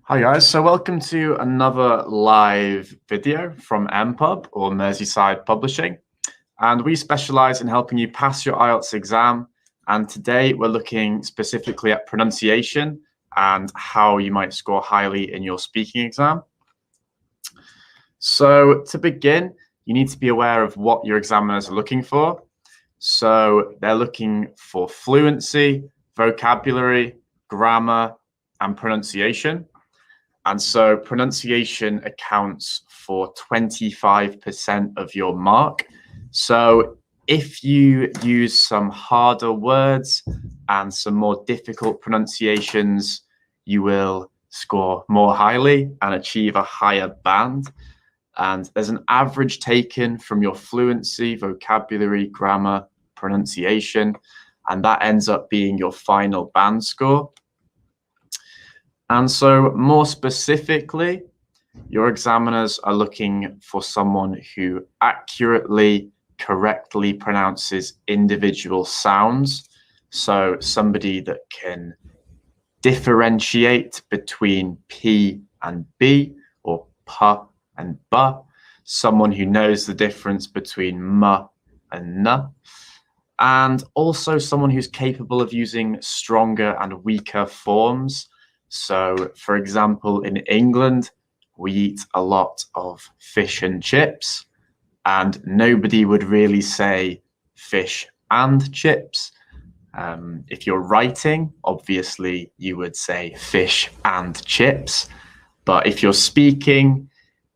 Hi guys, so welcome to another live video from MPub or Merseyside Publishing, and we specialize in helping you pass your IELTS exam, and today we're looking specifically at pronunciation and how you might score highly in your speaking exam. So to begin, you need to be aware of what your examiners are looking for. So they're looking for fluency, vocabulary, grammar, and pronunciation. And so pronunciation accounts for 25% of your mark. So if you use some harder words and some more difficult pronunciations, you will score more highly and achieve a higher band. And there's an average taken from your fluency, vocabulary, grammar, pronunciation, and that ends up being your final band score. And so more specifically, your examiners are looking for someone who accurately, correctly pronounces individual sounds. So somebody that can differentiate between P and B or P and B. Someone who knows the difference between M and N. And also someone who's capable of using stronger and weaker forms. So, for example, in England, we eat a lot of fish and chips, and nobody would really say fish and chips. If you're writing, obviously, you would say fish and chips. But if you're speaking,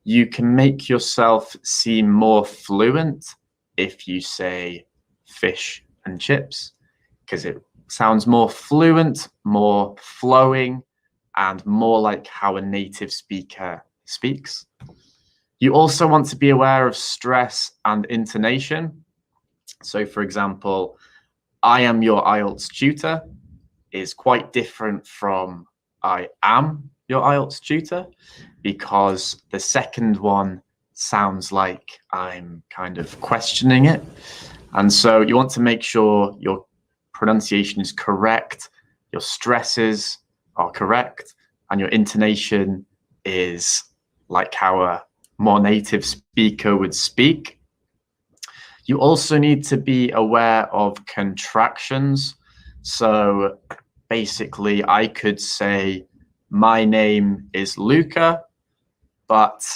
you can make yourself seem more fluent if you say fish and chips, because it sounds more fluent, more flowing, and more like how a native speaker speaks. You also want to be aware of stress and intonation. So for example, I am your IELTS tutor is quite different from I am your IELTS tutor, because the second one sounds like I'm kind of questioning it. And so you want to make sure your pronunciation is correct, your stresses are correct, and your intonation is like how a more native speaker would speak. You also need to be aware of contractions. So basically, I could say, my name is Luca, but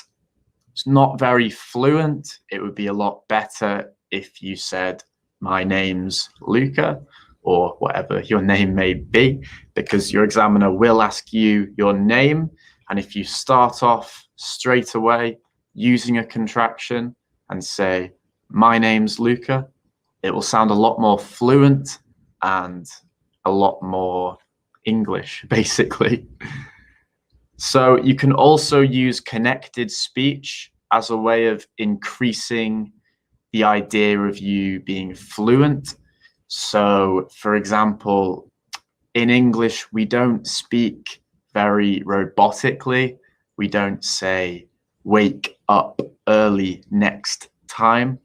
it's not very fluent. It would be a lot better if you said, my name's Luca, or whatever your name may be, because your examiner will ask you your name. And if you start off straight away using a contraction and say, my name's Luca, it will sound a lot more fluent and a lot more English, basically. So you can also use connected speech as a way of increasing the idea of you being fluent. So, for example, in English, we don't speak very robotically. We don't say, wake up early next time.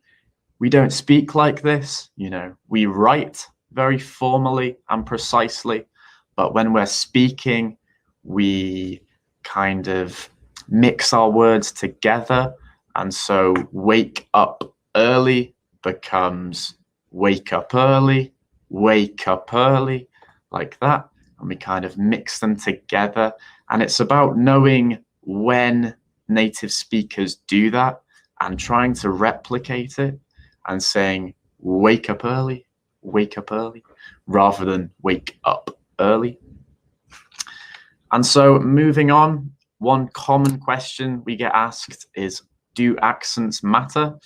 We don't speak like this. You know, we write very formally and precisely, but when we're speaking, we kind of mix our words together. And so wake up early becomes wake up early, like that. And we kind of mix them together. And it's about knowing when native speakers do that and trying to replicate it and saying, wake up early, rather than wake up early. And so moving on, one common question we get asked is, do accents matter?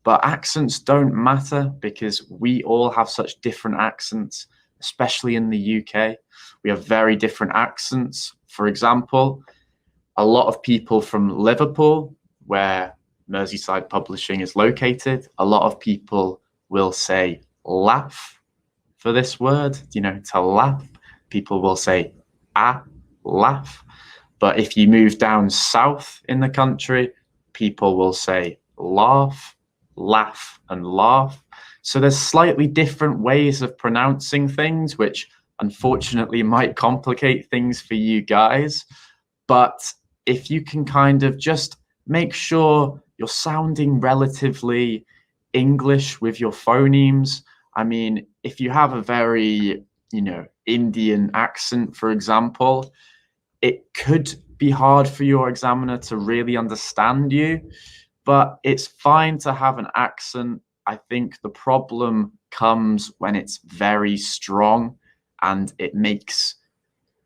But accents don't matter because we all have such different accents, especially in the UK. We have very different accents. For example, a lot of people from Liverpool, where Merseyside Publishing is located, a lot of people will say laugh for this word, you know, to laugh. People will say laugh. But if you move down south in the country, people will say laugh, and laugh. So there's slightly different ways of pronouncing things, which unfortunately might complicate things for you guys. But if you can kind of just make sure you're sounding relatively English with your phonemes. I mean, if you have a very, Indian accent, for example, it could be hard for your examiner to really understand you, but it's fine to have an accent. I think the problem comes when it's very strong and it makes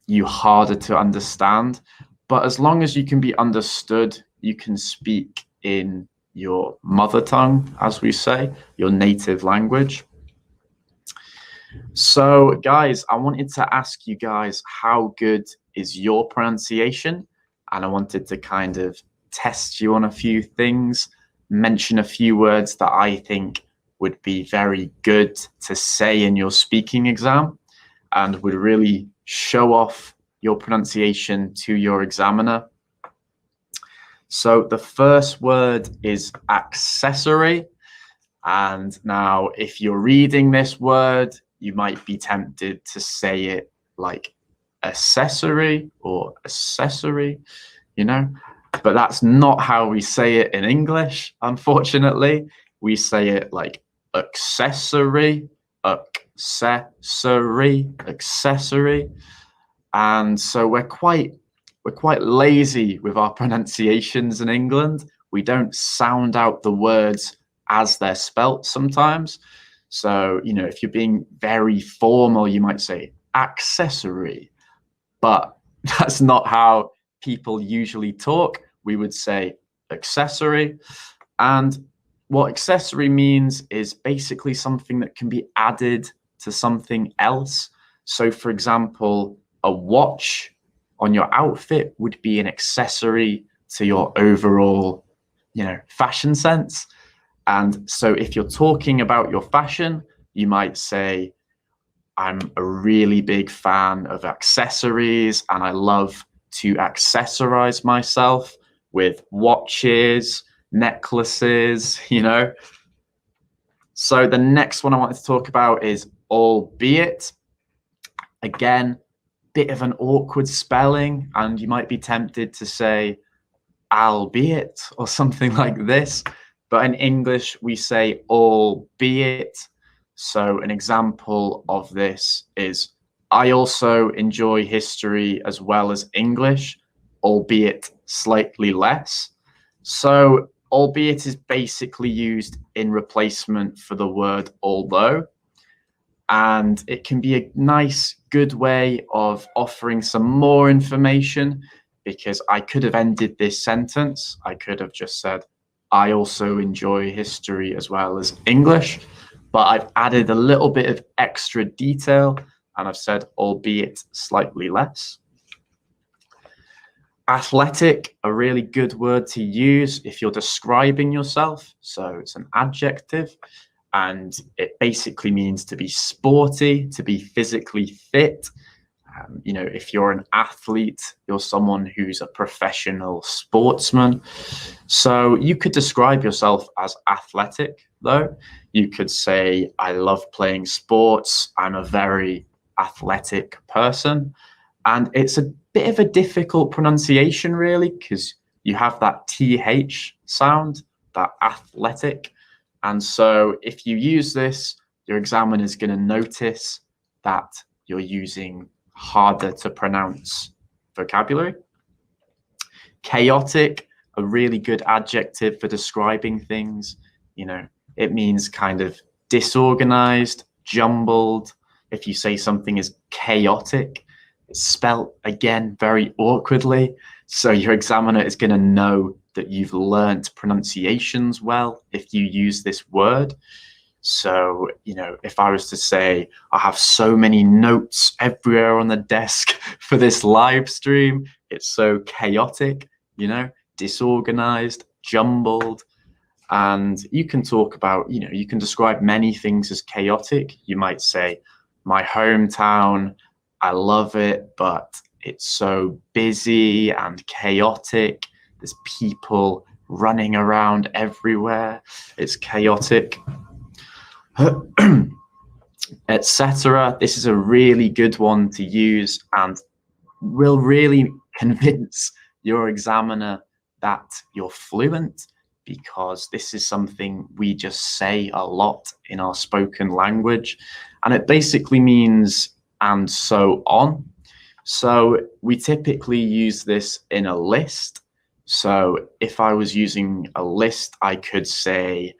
you harder to understand. But as long as you can be understood, you can speak in your mother tongue, as we say, your native language. So, guys, I wanted to ask you guys, how good is your pronunciation? And I wanted to kind of test you on a few things, mention a few words that I think would be very good to say in your speaking exam and would really show off your pronunciation to your examiner. So the first word is accessory. And now if you're reading this word, you might be tempted to say it like accessory or accessory, but that's not how we say it in English, unfortunately. We say it like accessory, accessory. And so we're quite lazy with our pronunciations in England. We don't sound out the words as they're spelt sometimes. So, if you're being very formal, you might say accessory, but that's not how people usually talk. We would say accessory. And what accessory means is basically something that can be added to something else. So, for example, a watch on your outfit would be an accessory to your overall, fashion sense. And so if you're talking about your fashion, you might say, I'm a really big fan of accessories and I love to accessorize myself with watches, necklaces, So the next one I wanted to talk about is albeit. Again, bit of an awkward spelling, and you might be tempted to say albeit or something like this. But in English, we say albeit. So an example of this is, I also enjoy history as well as English, albeit slightly less. So albeit is basically used in replacement for the word although. And it can be a nice, good way of offering some more information, because I could have ended this sentence. I could have just said, I also enjoy history as well as English, but I've added a little bit of extra detail and I've said, albeit slightly less. Athletic, a really good word to use if you're describing yourself. So it's an adjective and it basically means to be sporty, to be physically fit. If you're an athlete, you're someone who's a professional sportsman. So you could describe yourself as athletic, though. You could say, I love playing sports. I'm a very athletic person. And it's a bit of a difficult pronunciation, really, because you have that TH sound, that athletic. And so if you use this, your examiner is going to notice that you're using harder to pronounce vocabulary. Chaotic, a really good adjective for describing things. It means kind of disorganized, jumbled. If you say something is chaotic, it's spelt again very awkwardly. So your examiner is going to know that you've learnt pronunciations well if you use this word. So, if I was to say, I have so many notes everywhere on the desk for this live stream, it's so chaotic, disorganized, jumbled. And you can talk about, you can describe many things as chaotic. You might say, my hometown, I love it, but it's so busy and chaotic. There's people running around everywhere. It's chaotic. etc. This is a really good one to use and will really convince your examiner that you're fluent, because this is something we just say a lot in our spoken language, and it basically means and so on. So we typically use this in a list. So if I was using a list, I could say,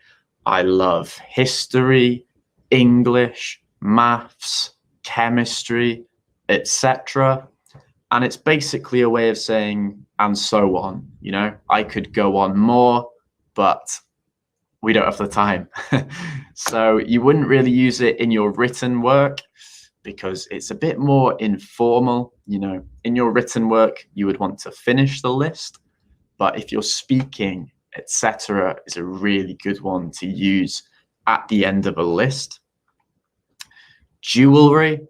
I love history, English, maths, chemistry, etc. And it's basically a way of saying, and so on. You know, I could go on more, but we don't have the time. So you wouldn't really use it in your written work because it's a bit more informal. You know, in your written work, you would want to finish the list. But if you're speaking, etc., is a really good one to use at the end of a list. Jewelry,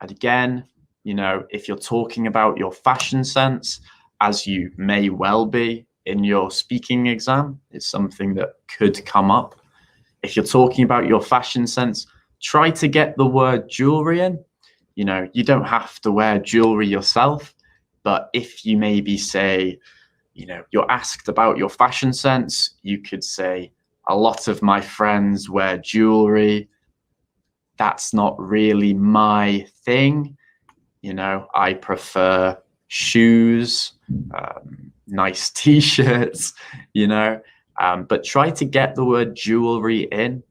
and again, you know, if you're talking about your fashion sense, as you may well be in your speaking exam, it's something that could come up. If you're talking about your fashion sense, try to get the word jewelry in. You know, you don't have to wear jewelry yourself, but if you maybe say, you know, you're asked about your fashion sense, you could say, a lot of my friends wear jewelry. That's not really my thing. You know, I prefer shoes, nice t-shirts, you know, but try to get the word jewelry in,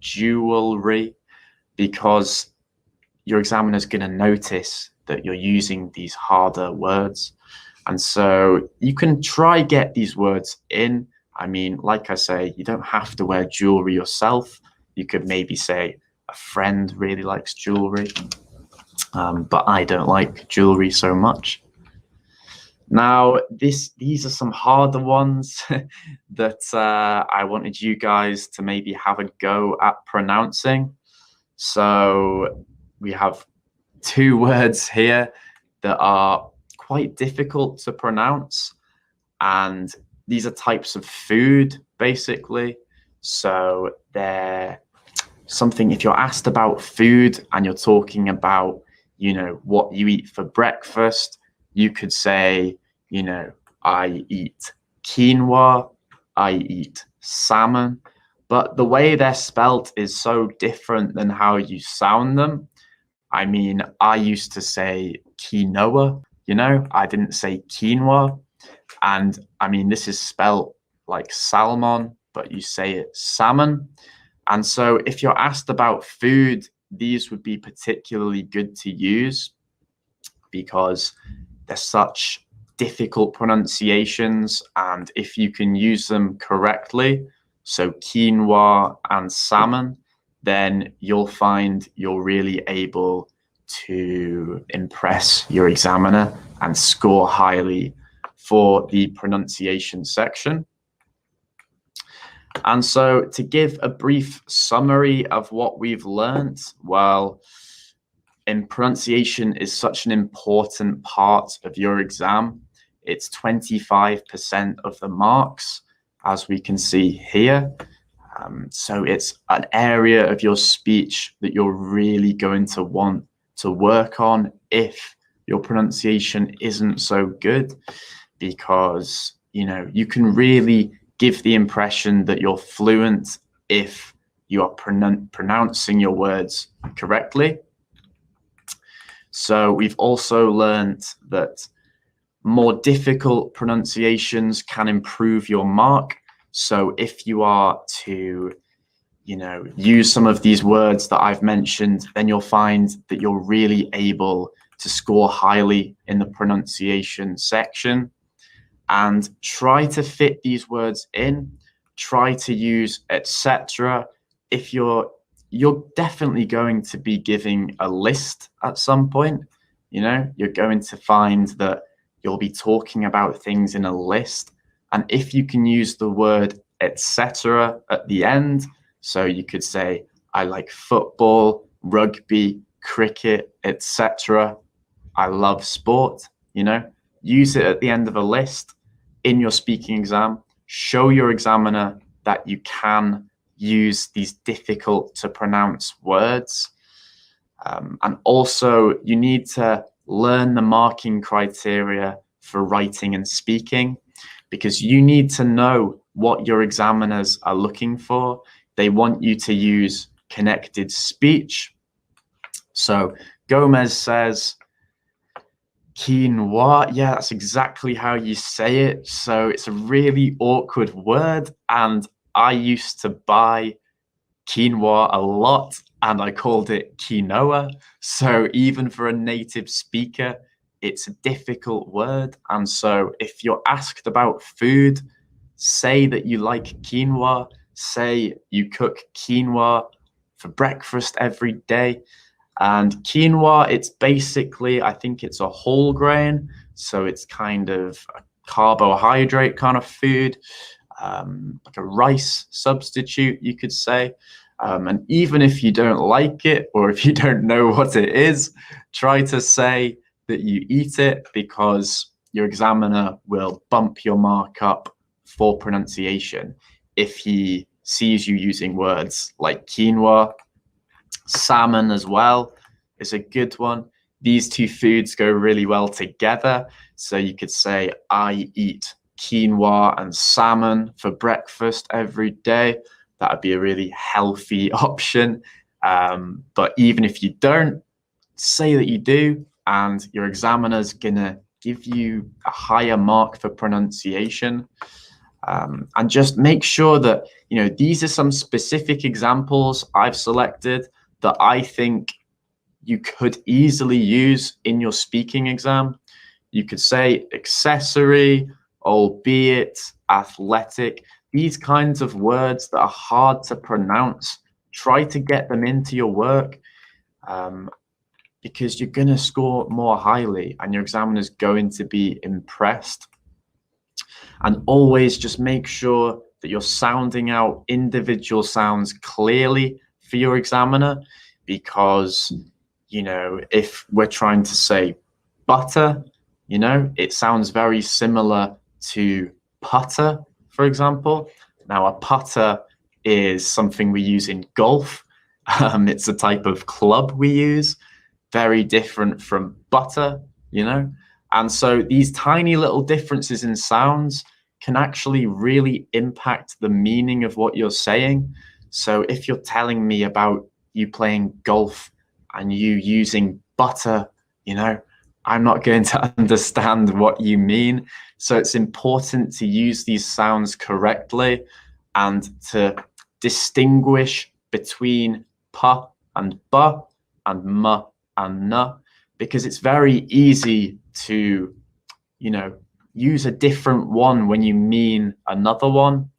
jewelry, because your examiner is going to notice that you're using these harder words. And so you can try get these words in. I mean, like I say, you don't have to wear jewelry yourself. You could maybe say a friend really likes jewelry, but I don't like jewelry so much. Now, these are some harder ones that I wanted you guys to maybe have a go at pronouncing. So we have two words here that are quite difficult to pronounce, and these are types of food, basically. So they're something, if you're asked about food and you're talking about, you know, what you eat for breakfast, you could say, you know, I eat quinoa, I eat salmon, but the way they're spelt is so different than how you sound them. I mean, I used to say quinoa, you know, I didn't say quinoa. And I mean, this is spelt like salmon, but you say it salmon. And so if you're asked about food, these would be particularly good to use because they're such difficult pronunciations. And if you can use them correctly, so quinoa and salmon, then you'll find you're really able to impress your examiner and score highly for the pronunciation section. And so to give a brief summary of what we've learned, well, pronunciation is such an important part of your exam. It's 25% of the marks, as we can see here. So it's an area of your speech that you're really going to want to work on if your pronunciation isn't so good, because, you know, you can really give the impression that you're fluent if you are pronouncing your words correctly. So we've also learned that more difficult pronunciations can improve your mark. So if you are to, you know, use some of these words that I've mentioned, then you'll find that you're really able to score highly in the pronunciation section. And try to fit these words in, try to use etc. If you're definitely going to be giving a list at some point, you know, you're going to find that you'll be talking about things in a list. And if you can use the word etc. at the end, so you could say, I like football, rugby, cricket, etc. I love sport, you know, use it at the end of a list in your speaking exam. Show your examiner that you can use these difficult to pronounce words. And also, you need to learn the marking criteria for writing and speaking, because you need to know what your examiners are looking for. They want you to use connected speech. So Gomez says quinoa. Yeah, that's exactly how you say it. So it's a really awkward word, and I used to buy quinoa a lot and I called it quinoa. So even for a native speaker, it's a difficult word. And so if you're asked about food, say that you like quinoa, say you cook quinoa for breakfast every day. And quinoa, it's basically, I think it's a whole grain. So it's kind of a carbohydrate kind of food, like a rice substitute, you could say. And even if you don't like it, or if you don't know what it is, try to say that you eat it, because your examiner will bump your mark up for pronunciation if he sees you using words like quinoa. Salmon as well is a good one. These two foods go really well together. So you could say, I eat quinoa and salmon for breakfast every day. That would be a really healthy option. But even if you don't, say that you do, and your examiner's gonna give you a higher mark for pronunciation. And just make sure that, these are some specific examples I've selected that I think you could easily use in your speaking exam. You could say accessory, albeit, athletic. These kinds of words that are hard to pronounce, try to get them into your work, because you're going to score more highly and your examiner's going to be impressed. And always just make sure that you're sounding out individual sounds clearly for your examiner, because, if we're trying to say butter, it sounds very similar to putter, for example. Now, a putter is something we use in golf. It's a type of club we use, very different from butter, And so these tiny little differences in sounds can actually really impact the meaning of what you're saying. So if you're telling me about you playing golf and you using butter, I'm not going to understand what you mean. So it's important to use these sounds correctly and to distinguish between pa and ba and ma and na, because it's very easy to, use a different one when you mean another one.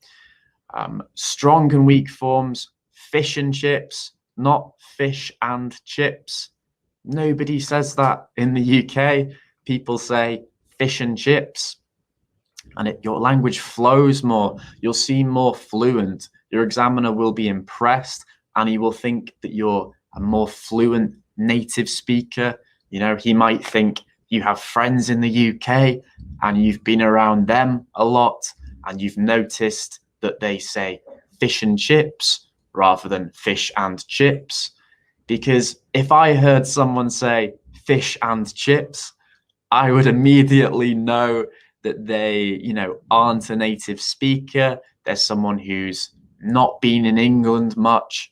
Strong and weak forms, fish and chips, not fish and chips. Nobody says that in the UK. People say fish and chips, and your language flows more. You'll seem more fluent. Your examiner will be impressed, and he will think that you're a more fluent native speaker. He might think you have friends in the UK and you've been around them a lot, and you've noticed that they say fish and chips rather than fish and chips. Because if I heard someone say fish and chips, I would immediately know that they, aren't a native speaker. They're someone who's not been in England much.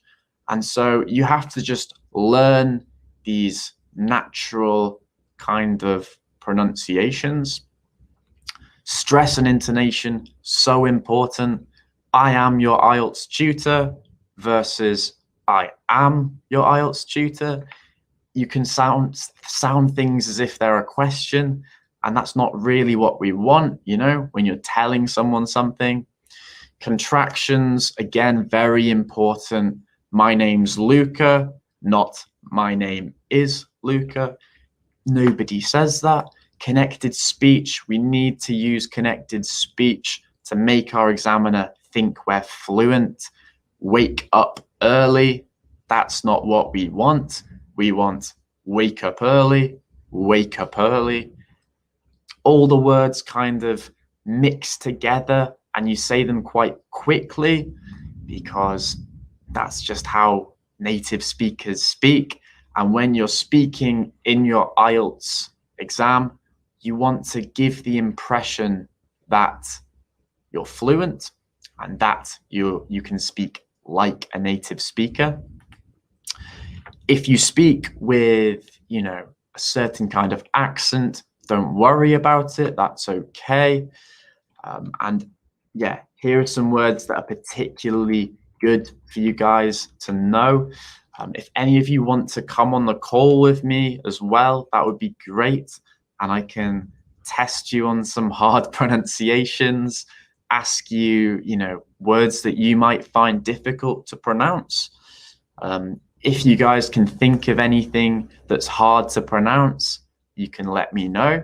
And so you have to just learn these natural kind of pronunciations. Stress and intonation, so important. I am your IELTS tutor versus I am your IELTS tutor. You can sound things as if they're a question, and that's not really what we want, when you're telling someone something. Contractions, again, very important. My name's Luca, not my name is Luca. Nobody says that. Connected speech, we need to use connected speech to make our examiner think we're fluent. Wake up early, that's not what we want. We want wake up early, wake up early. All the words kind of mix together and you say them quite quickly. because that's just how native speakers speak. And when you're speaking in your IELTS exam, you want to give the impression that you're fluent and that you can speak like a native speaker. If you speak with, a certain kind of accent, don't worry about it. That's okay. And yeah, here are some words that are particularly good for you guys to know. If any of you want to come on the call with me as well, that would be great. And I can test you on some hard pronunciations, ask you, words that you might find difficult to pronounce. If you guys can think of anything that's hard to pronounce, you can let me know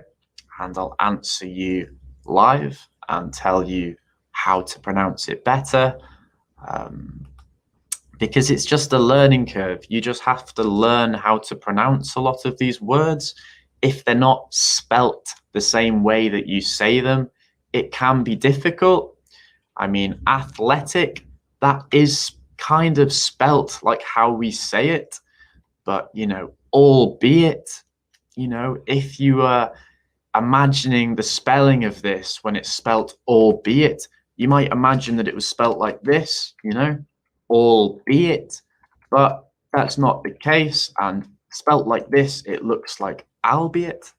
and I'll answer you live and tell you how to pronounce it better. Because it's just a learning curve. You just have to learn how to pronounce a lot of these words. If they're not spelt the same way that you say them, it can be difficult. I mean, athletic, that is kind of spelt like how we say it, but albeit, if you are imagining the spelling of this when it's spelt albeit, you might imagine that it was spelt like this, albeit, but that's not the case. And spelt like this, it looks like albeit.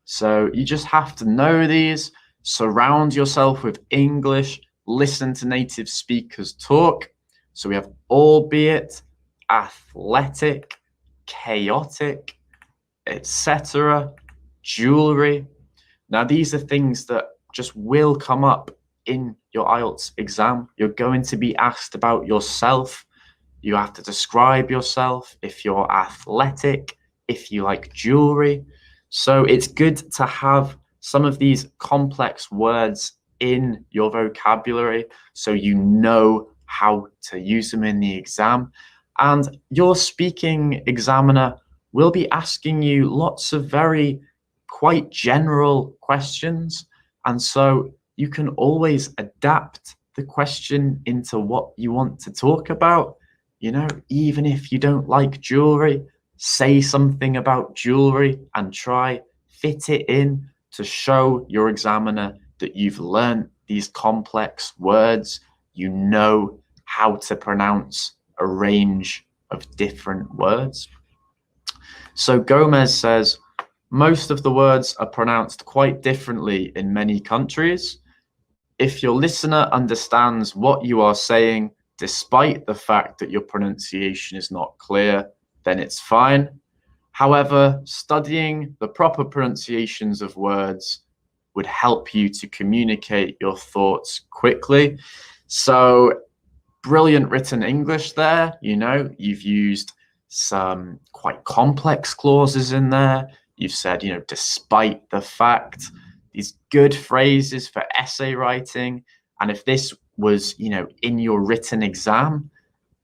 So you just have to know these, surround yourself with English, listen to native speakers talk. So we have albeit, athletic, chaotic, etc., jewelry. Now, these are things that just will come up in your IELTS exam. You're going to be asked about yourself. You have to describe yourself, if you're athletic, if you like jewelry. So it's good to have some of these complex words in your vocabulary so you know how to use them in the exam. And your speaking examiner will be asking you lots of very quite general questions. And so you can always adapt the question into what you want to talk about. Even if you don't like jewelry, say something about jewelry and try fit it in to show your examiner that you've learned these complex words. You know how to pronounce a range of different words. So Gomez says, most of the words are pronounced quite differently in many countries. If your listener understands what you are saying, despite the fact that your pronunciation is not clear, then it's fine. However, studying the proper pronunciations of words would help you to communicate your thoughts quickly. So brilliant written English there. You've used some quite complex clauses in there. You've said, despite the fact, these good phrases for essay writing. And if this was, in your written exam,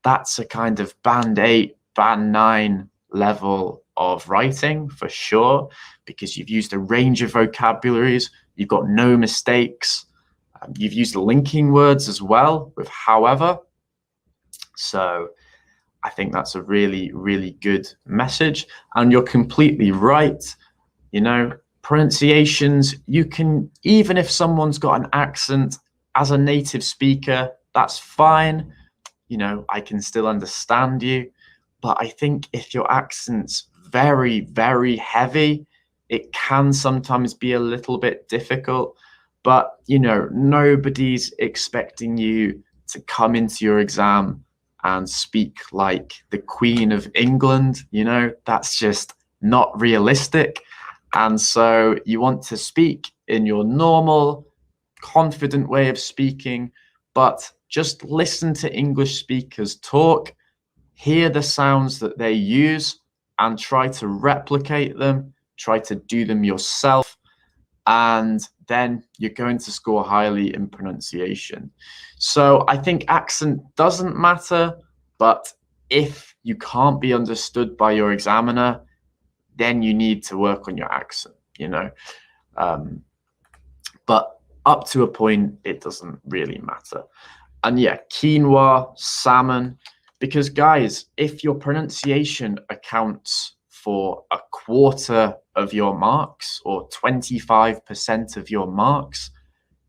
that's a kind of band 8, band 9 level of writing for sure, because you've used a range of vocabularies. You've got no mistakes. You've used linking words as well with however. So I think that's a really, really good message. And you're completely right. Pronunciations, you can, even if someone's got an accent as a native speaker, that's fine. I can still understand you. But I think if your accent's very, very heavy, it can sometimes be a little bit difficult. But, nobody's expecting you to come into your exam and speak like the Queen of England. That's just not realistic. And so you want to speak in your normal, confident way of speaking, but just listen to English speakers talk, hear the sounds that they use, and try to replicate them, try to do them yourself, and then you're going to score highly in pronunciation. So I think accent doesn't matter, but if you can't be understood by your examiner, then you need to work on your accent, but up to a point, it doesn't really matter. And yeah, quinoa, salmon, because guys, if your pronunciation accounts for a quarter of your marks or 25% of your marks,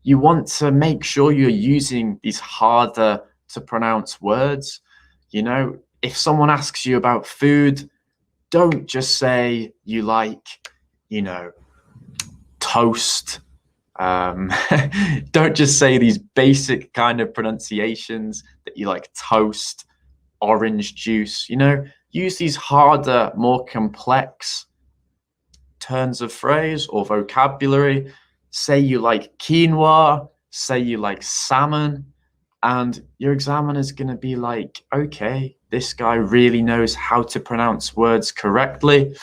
you want to make sure you're using these harder to pronounce words. You know, if someone asks you about food, don't just say you like, you know, toast. Don't just say these basic kind of pronunciations that you like toast, orange juice. You know, use these harder, more complex turns of phrase or vocabulary. Say you like quinoa, say you like salmon, and your examiner is going to be like, okay, this guy really knows how to pronounce words correctly.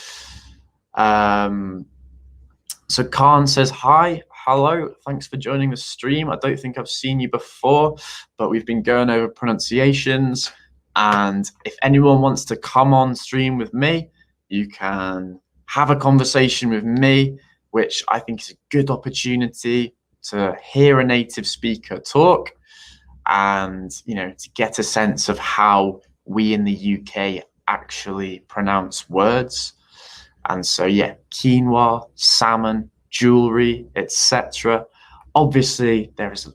So Khan says, hi, hello, thanks for joining the stream. I don't think I've seen you before, but we've been going over pronunciations. And if anyone wants to come on stream with me, you can have a conversation with me, which I think is a good opportunity to hear a native speaker talk and, you know, to get a sense of how we in the UK actually pronounce words. And so, yeah, quinoa, salmon, jewelry, etc. Obviously, there's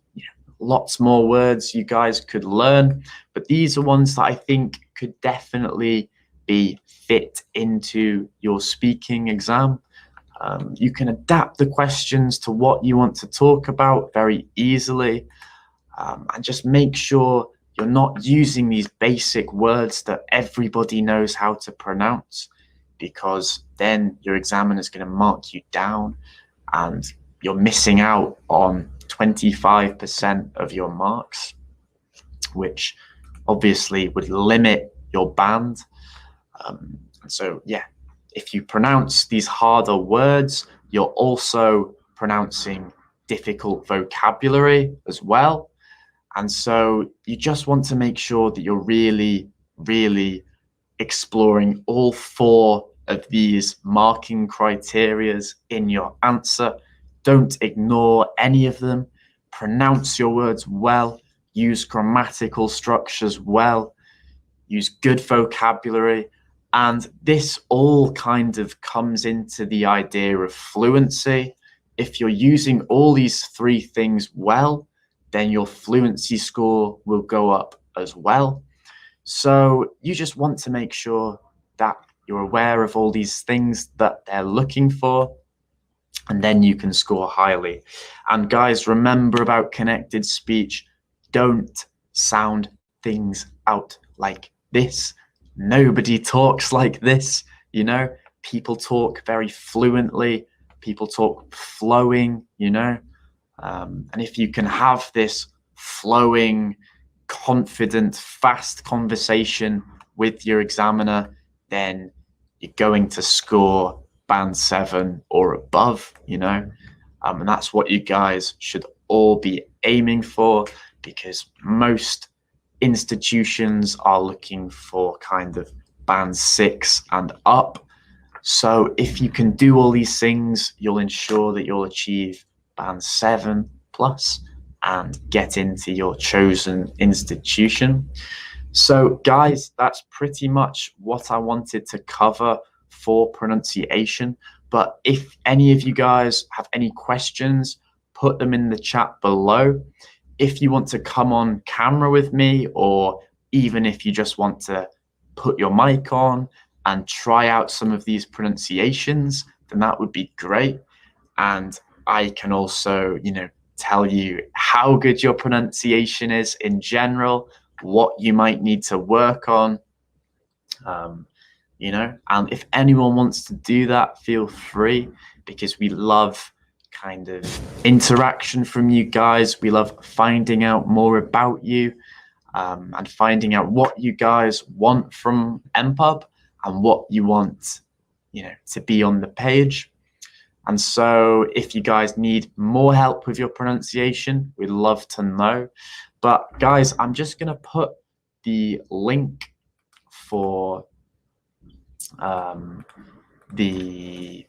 lots more words you guys could learn, but these are ones that I think could definitely be fit into your speaking exam. You can adapt the questions to what you want to talk about very easily, and just make sure you're not using these basic words that everybody knows how to pronounce, because then your examiner is going to mark you down and you're missing out on 25% of your marks, which obviously would limit your band. So yeah, if you pronounce these harder words, you're also pronouncing difficult vocabulary as well. And so you just want to make sure that you're really, really exploring all 4 of these marking criterias in your answer. Don't ignore any of them. Pronounce your words well. Use grammatical structures well. Use good vocabulary. And this all kind of comes into the idea of fluency. If you're using all these 3 things well, then your fluency score will go up as well. So you just want to make sure that you're aware of all these things that they're looking for, and then you can score highly. And guys, remember about connected speech. Don't sound things out like this. Nobody talks like this, you know. People talk very fluently. People talk flowing, you know. And if you can have this flowing, confident, fast conversation with your examiner, then you're going to score band 7 or above, you know. And that's what you guys should all be aiming for, because most institutions are looking for kind of band 6 and up. So if you can do all these things, you'll ensure that you'll achieve band 7 plus and get into your chosen institution. So guys, that's pretty much what I wanted to cover for pronunciation. But if any of you guys have any questions, put them in the chat below. If you want to come on camera with me, or even if you just want to put your mic on and try out some of these pronunciations, then that would be great. And I can also, you know, tell you how good your pronunciation is in general, what you might need to work on, you know. And if anyone wants to do that, feel free, because we love kind of interaction from you guys. We love finding out more about you, and finding out what you guys want from MPub and what you want, you know, to be on the page. And so if you guys need more help with your pronunciation, we'd love to know. But guys, I'm just going to put the link for the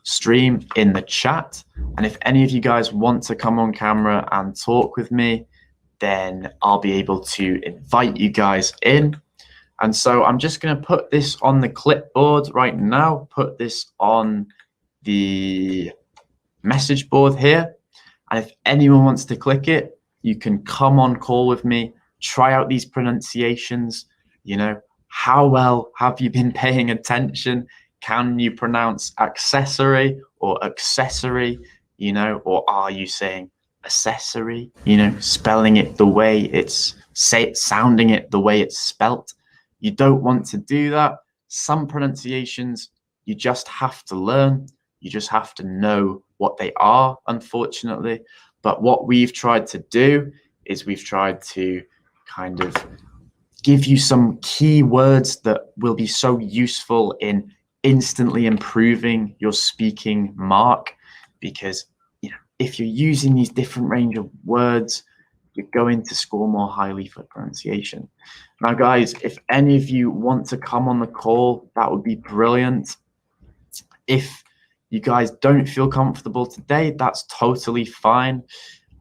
stream in the chat. And if any of you guys want to come on camera and talk with me, then I'll be able to invite you guys in. And so I'm just going to put this on the clipboard right now, put this on the message board here. And if anyone wants to click it, you can come on call with me, try out these pronunciations. You know, how well have you been paying attention? Can you pronounce accessory or accessory, you know, or are you saying accessory, you know, spelling it the way it's sounding it the way it's spelt? You don't want to do that. Some pronunciations you just have to learn. You just have to know what they are, unfortunately. But what we've tried to do is we've tried to kind of give you some key words that will be so useful in instantly improving your speaking mark. Because, you know, if you're using these different range of words, you're going to score more highly for pronunciation. Now, guys, if any of you want to come on the call, that would be brilliant. If you guys don't feel comfortable today, that's totally fine.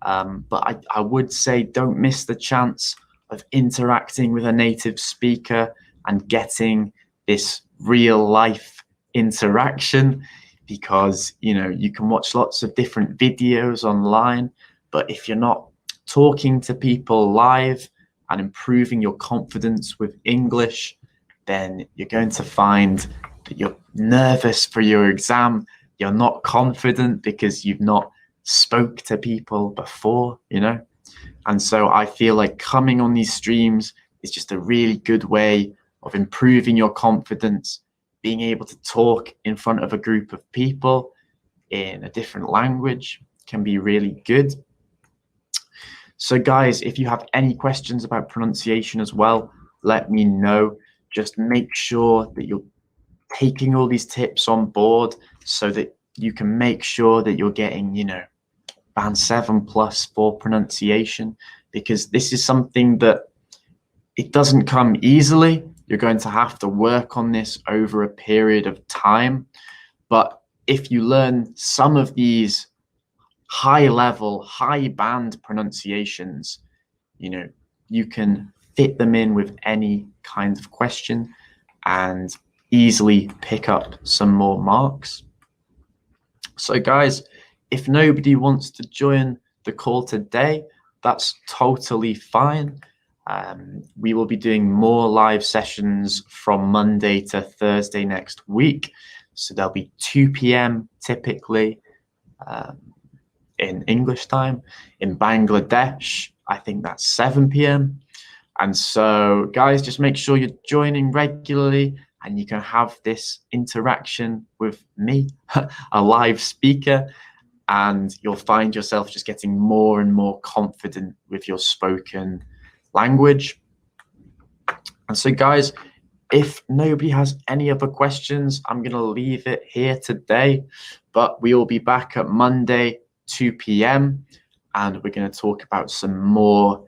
But I would say don't miss the chance of interacting with a native speaker and getting this real life interaction, because, you know, you can watch lots of different videos online, but if you're not talking to people live and improving your confidence with English, then you're going to find that you're nervous for your exam. You're not confident because you've not spoke to people before, you know. And so I feel like coming on these streams is just a really good way of improving your confidence. Being able to talk in front of a group of people in a different language can be really good. So guys, if you have any questions about pronunciation as well, let me know. Just make sure that you're taking all these tips on board so that you can make sure that you're getting, you know, band 7+ for pronunciation, because this is something that it doesn't come easily. You're going to have to work on this over a period of time. But if you learn some of these high level, high band pronunciations, you know, you can fit them in with any kind of question and easily pick up some more marks. So guys, if nobody wants to join the call today, that's totally fine. We will be doing more live sessions from Monday to Thursday next week. So there'll be 2 p.m. typically in English time. In Bangladesh, I think that's 7 p.m. And so guys, just make sure you're joining regularly and you can have this interaction with me, a live speaker, and you'll find yourself just getting more and more confident with your spoken language. And so guys, if nobody has any other questions, I'm going to leave it here today, but we will be back at Monday, 2 p.m. and we're going to talk about some more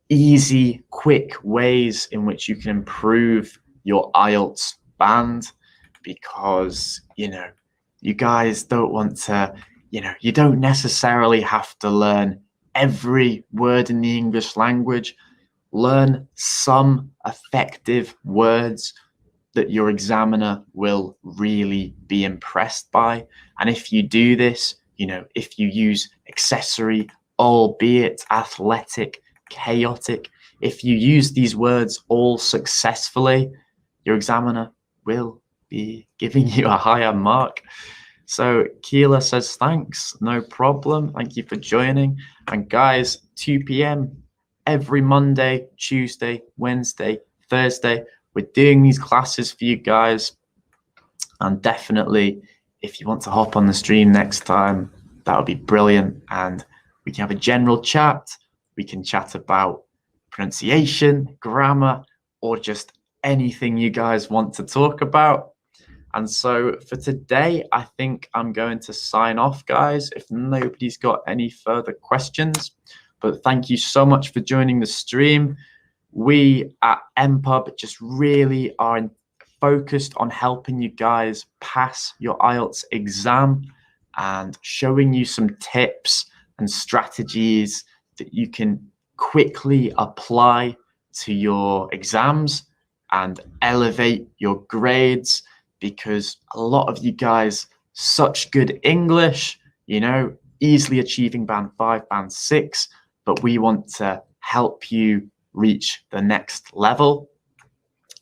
easy, quick ways in which you can improve your IELTS band, because, you know, you guys don't want to, you know, you don't necessarily have to learn every word in the English language. Learn some effective words that your examiner will really be impressed by. And if you do this, you know, if you use accessory, albeit, athletic, chaotic, if you use these words all successfully, your examiner will be giving you a higher mark. So Keela says, thanks, no problem. Thank you for joining. And guys, 2 p.m. every Monday, Tuesday, Wednesday, Thursday, we're doing these classes for you guys. And definitely, if you want to hop on the stream next time, that would be brilliant. And we can have a general chat. We can chat about pronunciation, grammar, or just anything you guys want to talk about. And so for today, I think I'm going to sign off, guys, if nobody's got any further questions. But thank you so much for joining the stream. We at MPub just really are focused on helping you guys pass your IELTS exam and showing you some tips and strategies that you can quickly apply to your exams and elevate your grades, because a lot of you guys, such good English, you know, easily achieving band 5, band 6, but we want to help you reach the next level.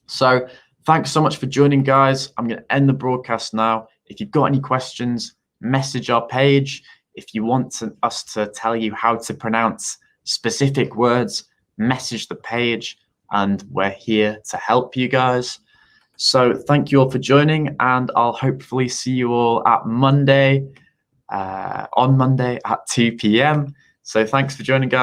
So thanks so much for joining, guys. I'm going to end the broadcast now. If you've got any questions, message our page. If you want us to tell you how to pronounce specific words, message the page, and we're here to help you guys. So thank you all for joining, and I'll hopefully see you all at Monday, on Monday at 2 p.m. So thanks for joining, guys.